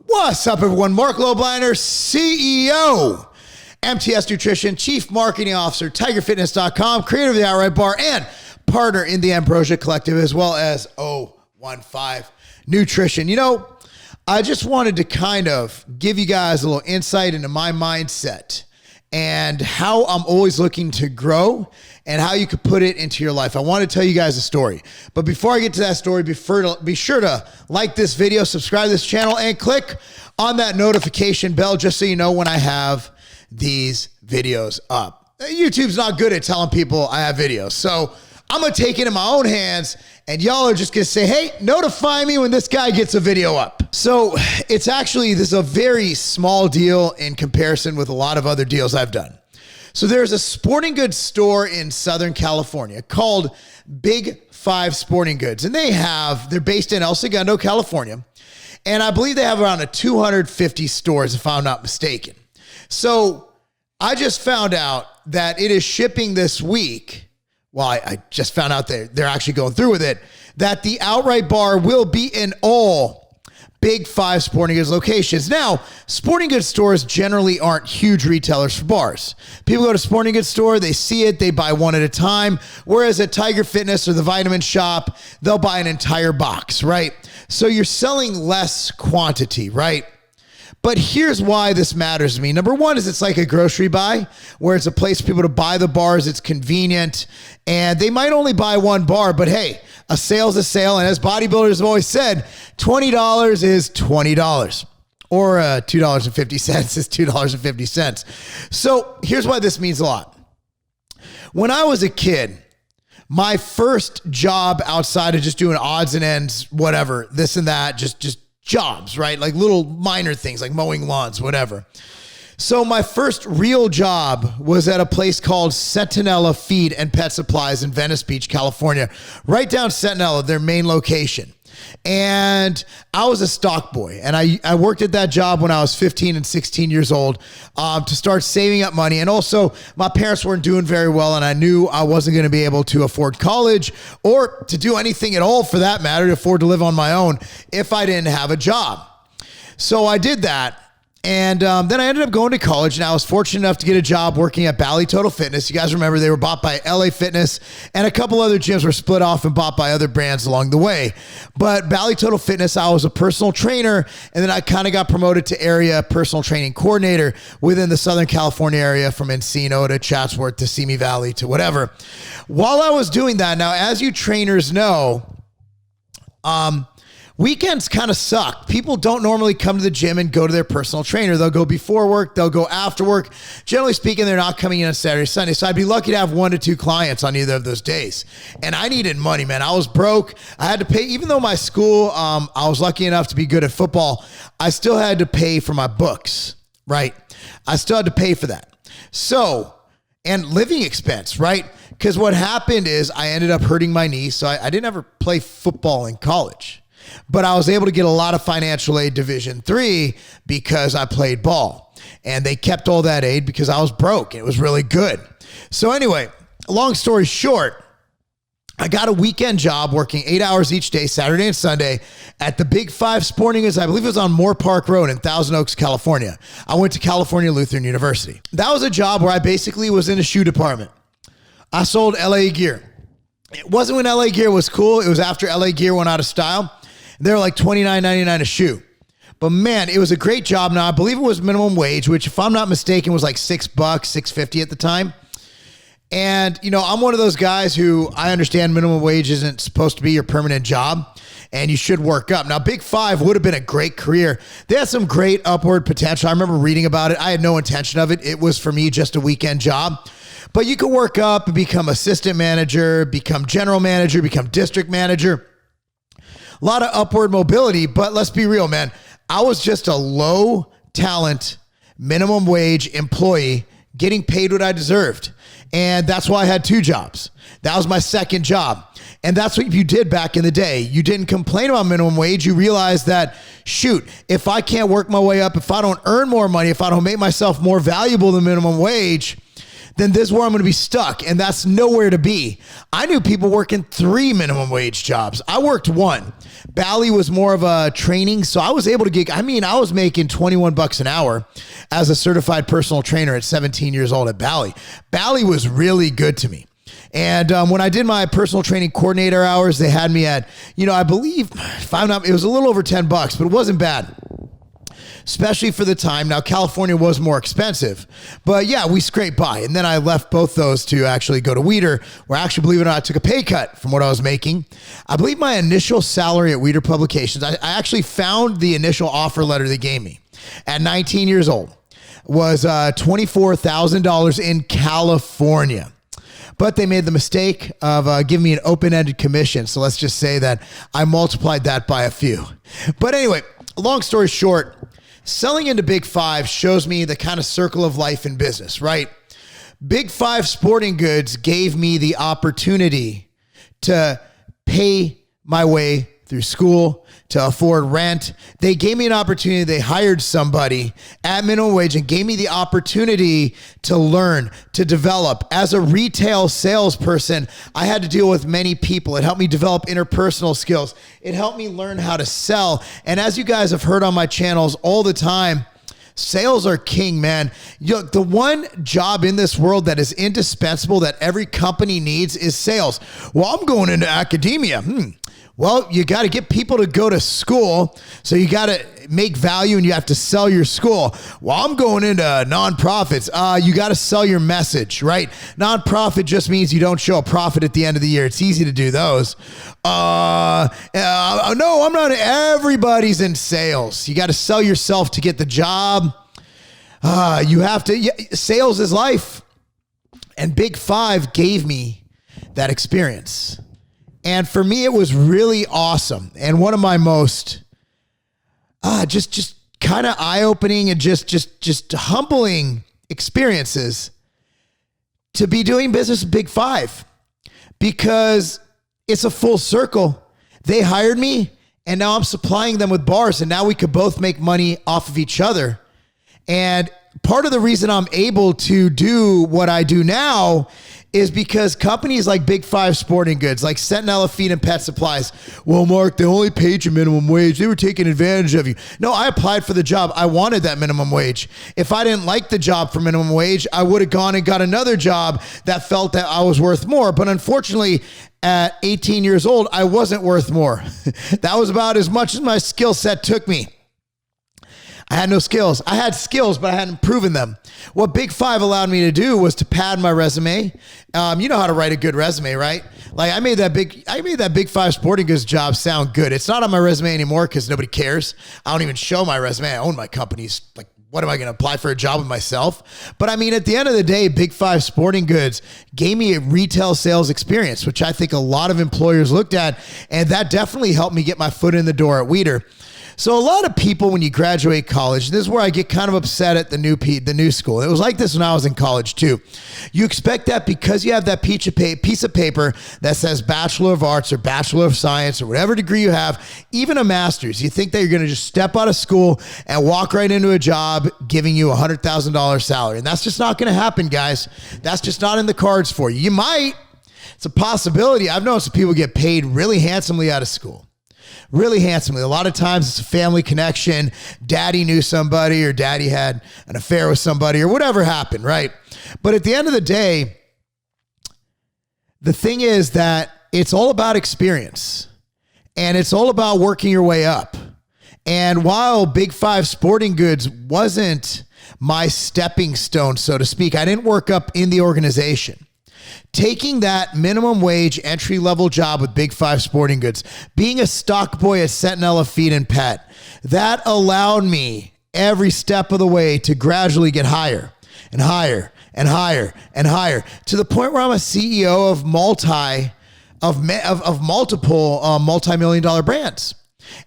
What's up, everyone? Marc Lobliner, CEO, MTS Nutrition, Chief Marketing Officer, TigerFitness.com, creator of the Outright Bar, and partner in the Ambrosia Collective, as well as 015 Nutrition. You know, I just wanted to kind of give you guys a little insight into my mindset and how I'm always looking to grow and how you could put it into your life. I want to tell you guys a story. But before I get to that story, be sure to like this video, subscribe to this channel, and click on that notification bell just so you know when I have these videos up. YouTube's not good at telling people I have videos. So I'm going to take it in my own hands, and y'all are just going to say, hey, notify me when this guy gets a video up. So this is a very small deal in comparison with a lot of other deals I've done. So there's a sporting goods store in Southern California called Big 5 Sporting Goods, and they're based in El Segundo, California, and I believe they have around 250 stores, if I'm not mistaken. So I just found out that it is shipping this week. Well, I just found out they're actually going through with it, that the Outright Bar will be in all Big 5 sporting goods locations. Now, sporting goods stores generally aren't huge retailers for bars. People go to sporting goods store, they see it, they buy one at a time. Whereas at Tiger Fitness or the Vitamin Shop, they'll buy an entire box, right? So you're selling less quantity, right? But here's why this matters to me. Number one is it's like a grocery buy where it's a place for people to buy the bars. It's convenient, and they might only buy one bar, but hey, a sale's a sale. And as bodybuilders have always said, $20 is $20, or $2.50 is $2.50. So here's why this means a lot. When I was a kid, my first job outside of just doing odds and ends, whatever, this and that, just jobs, right? Like little minor things like mowing lawns, whatever. So my first real job was at a place called Sentinella Feed and Pet Supplies in Venice Beach, California, right down Sentinella, their main location. And I was a stock boy, and I worked at that job when I was 15 and 16 years old to start saving up money. And also my parents weren't doing very well, and I knew I wasn't going to be able to afford college or to do anything at all for that matter, to afford to live on my own if I didn't have a job. So I did that. And then I ended up going to college, and I was fortunate enough to get a job working at Bally Total Fitness. You guys remember they were bought by LA Fitness, and a couple other gyms were split off and bought by other brands along the way. But Bally Total Fitness, I was a personal trainer, and then I kind of got promoted to area personal training coordinator within the Southern California area, from Encino to Chatsworth to Simi Valley to whatever. While I was doing that, now, as you trainers know, weekends kind of suck. People don't normally come to the gym and go to their personal trainer. They'll go before work. They'll go after work. Generally speaking, they're not coming in on Saturday, Sunday. So I'd be lucky to have 1 to 2 clients on either of those days. And I needed money, man. I was broke. I had to pay, even though my school, I was lucky enough to be good at football, I still had to pay for my books, right? I still had to pay for that. So, and living expense, right? Because what happened is I ended up hurting my knee. So I didn't ever play football in college. But I was able to get a lot of financial aid Division III because I played ball. And they kept all that aid because I was broke. It was really good. So anyway, long story short, I got a weekend job working 8 hours each day, Saturday and Sunday, at the Big 5 Sporting Goods. I believe it was on Moore Park Road in Thousand Oaks, California. I went to California Lutheran University. That was a job where I basically was in a shoe department. I sold LA gear. It wasn't when LA gear was cool. It was after LA gear went out of style. They were like $29.99 a shoe. But man, it was a great job. Now, I believe it was minimum wage, which if I'm not mistaken was like $6, $6.50 at the time. And, you know, I'm one of those guys who I understand minimum wage isn't supposed to be your permanent job and you should work up. Now, Big 5 would have been a great career. They had some great upward potential. I remember reading about it. I had no intention of it. It was for me just a weekend job. But you could work up and become assistant manager, become general manager, become district manager. A lot of upward mobility, but let's be real, man. I was just a low talent, minimum wage employee getting paid what I deserved. And that's why I had 2 jobs. That was my second job. And that's what you did back in the day. You didn't complain about minimum wage. You realized that, shoot, if I can't work my way up, if I don't earn more money, if I don't make myself more valuable than minimum wage, then this is where I'm going to be stuck, and that's nowhere to be. I knew people working 3 minimum wage jobs. I worked 1 Bally was more of a training. So I was able to get, I was making $21 an hour as a certified personal trainer at 17 years old at Bally. Bally was really good to me. And when I did my personal training coordinator hours, they had me at, I believe, it was a little over $10, but it wasn't bad, especially for the time. Now, California was more expensive, but yeah, we scraped by. And then I left both those to actually go to Weider, where actually, believe it or not, I took a pay cut from what I was making. I believe my initial salary at Weider Publications, I actually found the initial offer letter they gave me at 19 years old, was $24,000 in California. But they made the mistake of giving me an open-ended commission. So let's just say that I multiplied that by a few. But anyway, long story short, selling into Big Five shows me the kind of circle of life in business, right? Big Five Sporting Goods gave me the opportunity to pay my way through school, to afford rent. They gave me an opportunity. They hired somebody at minimum wage and gave me the opportunity to learn, to develop. As a retail salesperson, I had to deal with many people. It helped me develop interpersonal skills. It helped me learn how to sell. And as you guys have heard on my channels all the time, sales are king, man. The one job in this world that is indispensable that every company needs is sales. Well, I'm going into academia. Well, you got to get people to go to school, so you got to make value and you have to sell your school. Well, I'm going into nonprofits. You got to sell your message, right? Nonprofit just means you don't show a profit at the end of the year. It's easy to do those. No, I'm not. Everybody's in sales. You got to sell yourself to get the job. You have to. Sales is life. And Big Five gave me that experience. And for me, it was really awesome. And one of my most just kind of eye-opening and just humbling experiences to be doing business with Big Five, because it's a full circle. They hired me, and now I'm supplying them with bars, and now we could both make money off of each other. And part of the reason I'm able to do what I do now is because companies like Big Five Sporting Goods, like Sentinella Feed and Pet Supplies, well, Mark, they only paid you minimum wage. They were taking advantage of you. No, I applied for the job. I wanted that minimum wage. If I didn't like the job for minimum wage, I would have gone and got another job that felt that I was worth more. But unfortunately, at 18 years old, I wasn't worth more. That was about as much as my skill set took me. I had no skills. I had skills, but I hadn't proven them. What Big Five allowed me to do was to pad my resume. You know how to write a good resume, right? Like I made that Big Five Sporting Goods job sound good. It's not on my resume anymore because nobody cares. I don't even show my resume. I own my companies. Like, what am I going to apply for a job with myself? But I mean, at the end of the day, Big Five Sporting Goods gave me a retail sales experience, which I think a lot of employers looked at, and that definitely helped me get my foot in the door at Weider. So a lot of people, when you graduate college, this is where I get kind of upset at the new school. It was like this when I was in college too. You expect that because you have that piece of paper that says Bachelor of Arts or Bachelor of Science or whatever degree you have, even a master's, you think that you're going to just step out of school and walk right into a job giving you $100,000 salary. And that's just not going to happen, guys. That's just not in the cards for you. You might. It's a possibility. I've known some people get paid really handsomely out of school. Really handsomely. A lot of times it's a family connection. Daddy knew somebody, or daddy had an affair with somebody, or whatever happened, right? But at the end of the day, the thing is that it's all about experience, and it's all about working your way up. And while Big Five Sporting Goods wasn't my stepping stone, so to speak, I didn't work up in the organization. Taking that minimum wage entry-level job with Big Five Sporting Goods, being a stock boy at Sentinella Feed and Pet, that allowed me every step of the way to gradually get higher and higher and higher and higher, to the point where I'm a CEO of multiple multi-million-dollar brands.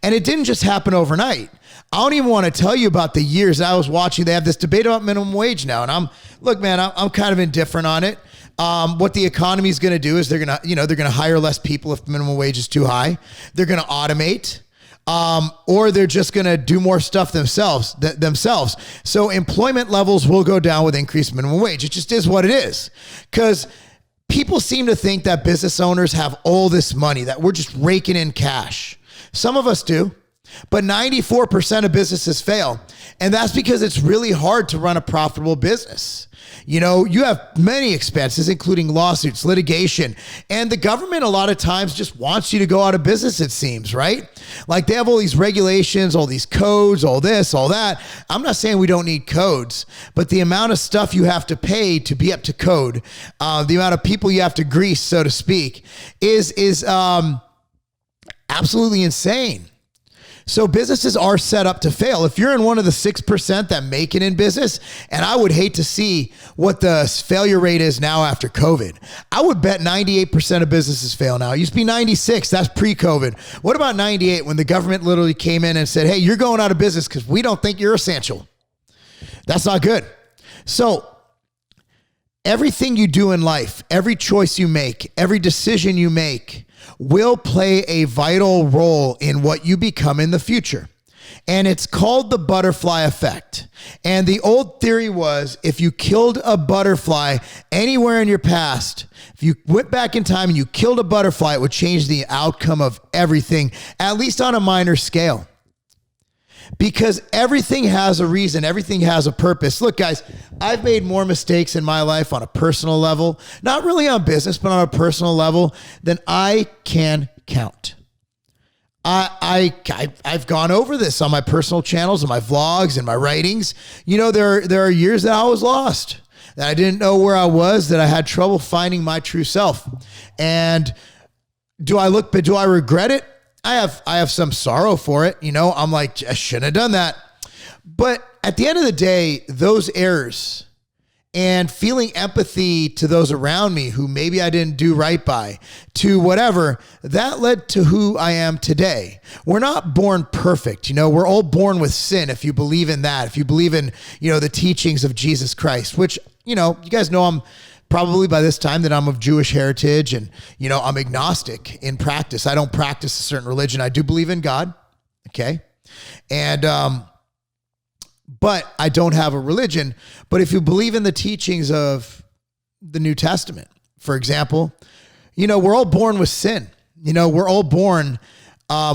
And it didn't just happen overnight. I don't even want to tell you about the years I was watching. They have this debate about minimum wage now. And I'm kind of indifferent on it. What the economy is going to do is they're going to hire less people if minimum wage is too high. They're going to automate, or they're just going to do more stuff themselves. So employment levels will go down with increased minimum wage. It just is what it is, because people seem to think that business owners have all this money, that we're just raking in cash. Some of us do, but 94% of businesses fail. And that's because it's really hard to run a profitable business. You know, you have many expenses, including lawsuits, litigation, and the government a lot of times just wants you to go out of business, it seems, right? Like they have all these regulations, all these codes, all this, all that. I'm not saying we don't need codes, but the amount of stuff you have to pay to be up to code, the amount of people you have to grease, so to speak, is absolutely insane. So businesses are set up to fail. If you're in one of the 6% that make it in business, and I would hate to see what the failure rate is now after COVID. I would bet 98% of businesses fail now. It used to be 96. That's pre-COVID. What about 98 when the government literally came in and said, hey, you're going out of business because we don't think you're essential? That's not good. So everything you do in life, every choice you make, every decision you make will play a vital role in what you become in the future. And it's called the butterfly effect. And the old theory was if you killed a butterfly anywhere in your past, if you went back in time and you killed a butterfly, it would change the outcome of everything, at least on a minor scale. Because everything has a reason. Everything has a purpose. Look, guys, I've made more mistakes in my life on a personal level, not really on business, but on a personal level than I can count. I've gone over this on my personal channels and my vlogs and my writings. You know, there are years that I was lost, that I didn't know where I was, that I had trouble finding my true self. And do I regret it? I have some sorrow for it. You know, I'm like, I shouldn't have done that. But at the end of the day, those errors and feeling empathy to those around me who maybe I didn't do right by, to whatever, that led to who I am today. We're not born perfect. You know, we're all born with sin. If you believe in that, if you believe in, you know, the teachings of Jesus Christ, which, you know, you guys know I'm probably by this time that I'm of Jewish heritage and, you know, I'm agnostic in practice. I don't practice a certain religion. I do believe in God. Okay. And, but I don't have a religion. But if you believe in the teachings of the New Testament, for example, you know, we're all born with sin. You know, we're all born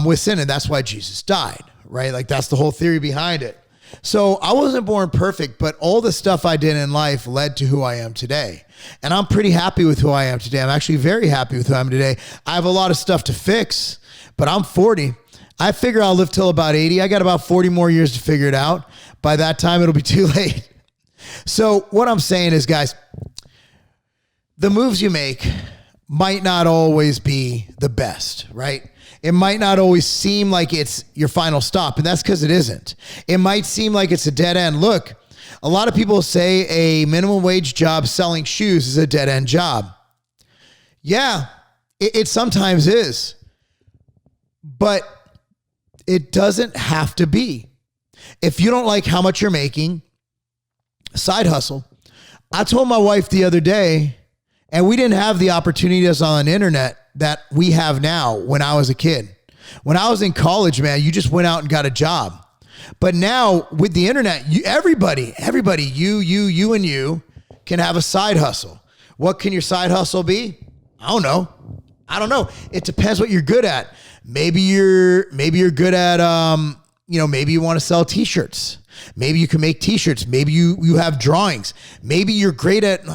with sin, and that's why Jesus died, right? Like that's the whole theory behind it. So I wasn't born perfect, but all the stuff I did in life led to who I am today. And I'm pretty happy with who I am today. I'm actually very happy with who I am today. I have a lot of stuff to fix, but I'm 40. I figure I'll live till about 80. I got about 40 more years to figure it out. By that time, it'll be too late. So what I'm saying is, guys, the moves you make might not always be the best, right? It might not always seem like it's your final stop, and that's because it isn't. It might seem like it's a dead end. Look, a lot of people say a minimum wage job selling shoes is a dead end job. Yeah, it sometimes is, but it doesn't have to be. If you don't like how much you're making, side hustle. I told my wife the other day, and we didn't have the opportunities on the internet that we have now when I was a kid. When I was in college, man, you just went out and got a job. But now with the internet, everybody, you and you can have a side hustle. What can your side hustle be? I don't know. It depends what you're good at. Maybe you're good at, maybe you want to sell t-shirts. Maybe you can make t-shirts. Maybe you have drawings. Maybe you're great at,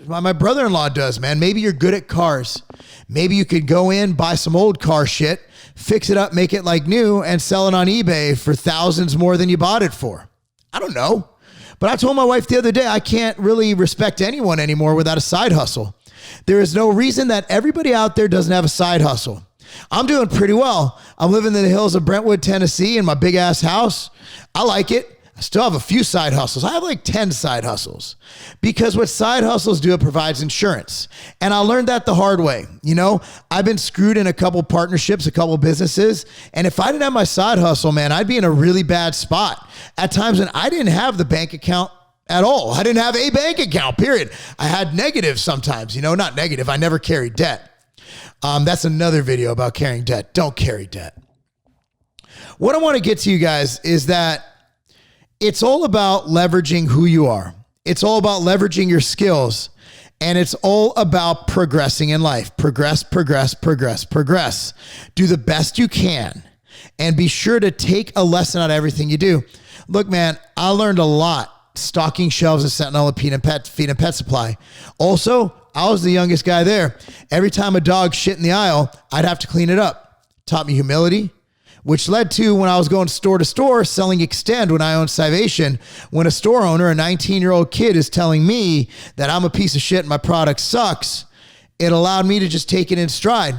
my brother-in-law does, man. Maybe you're good at cars. Maybe you could go in, buy some old car shit, fix it up, make it like new, and sell it on eBay for thousands more than you bought it for. I don't know. But I told my wife the other day, I can't really respect anyone anymore without a side hustle. There is no reason that everybody out there doesn't have a side hustle. I'm doing pretty well. I'm living in the hills of Brentwood, Tennessee in my big ass house. I like it. I still have a few side hustles. I have like 10 side hustles because what side hustles do, it provides insurance. And I learned that the hard way. You know, I've been screwed in a couple partnerships, a couple businesses. And if I didn't have my side hustle, man, I'd be in a really bad spot at times when I didn't have the bank account at all. I didn't have a bank account, period. I had negatives sometimes, not negative. I never carried debt. That's another video about carrying debt. Don't carry debt. What I want to get to you guys is that it's all about leveraging who you are. It's all about leveraging your skills, and it's all about progressing in life. Progress. Do the best you can. and be sure to take a lesson out of everything you do. Look, man, I learned a lot stocking shelves at Sentinel Feed and Pet Supply. Also, I was the youngest guy there. Every time a dog shit in the aisle, I'd have to clean it up. Taught me humility, which led to when I was going store to store selling Extend when I owned Scivation, when a store owner, a 19-year-old kid, is telling me that I'm a piece of shit and my product sucks, it allowed me to just take it in stride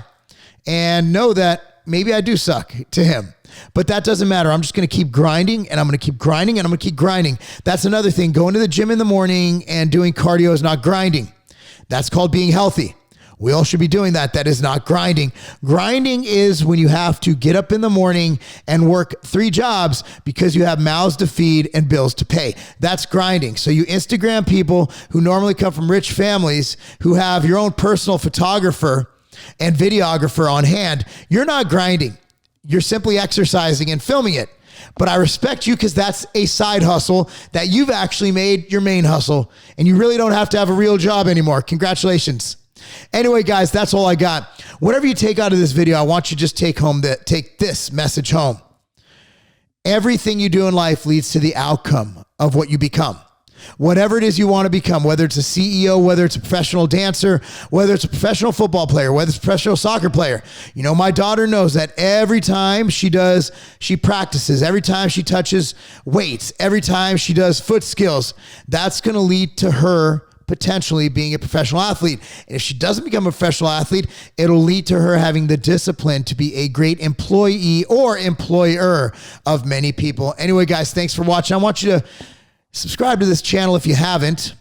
and know that maybe I do suck to him. But that doesn't matter. I'm just going to keep grinding, and I'm going to keep grinding, and I'm going to keep grinding. That's another thing. Going to the gym in the morning and doing cardio is not grinding. That's called being healthy. We all should be doing that. That is not grinding. Grinding is when you have to get up in the morning and work 3 jobs because you have mouths to feed and bills to pay. That's grinding. So you Instagram people who normally come from rich families who have your own personal photographer and videographer on hand, you're not grinding. You're simply exercising and filming it. But I respect you because that's a side hustle that you've actually made your main hustle, and you really don't have to have a real job anymore. Congratulations. Anyway, guys, that's all I got. Whatever you take out of this video, I want you to just take this message home. Everything you do in life leads to the outcome of what you become. Whatever it is you want to become, whether it's a CEO, whether it's a professional dancer, whether it's a professional football player, whether it's a professional soccer player. You know, my daughter knows that every time she practices, every time she touches weights, every time she does foot skills, that's going to lead to her potentially being a professional athlete. And if she doesn't become a professional athlete, it'll lead to her having the discipline to be a great employee or employer of many people. Anyway, guys, thanks for watching. I want you to subscribe to this channel if you haven't.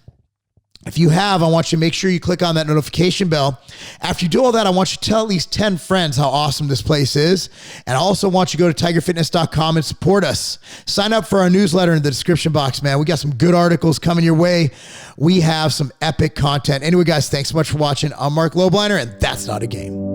If you have, I want you to make sure you click on that notification bell. After you do all that, I want you to tell at least 10 friends how awesome this place is. And I also want you to go to tigerfitness.com and support us. Sign up for our newsletter in the description box, man. We got some good articles coming your way. We have some epic content. Anyway, guys, thanks so much for watching. I'm Marc Lobliner, and that's not a game.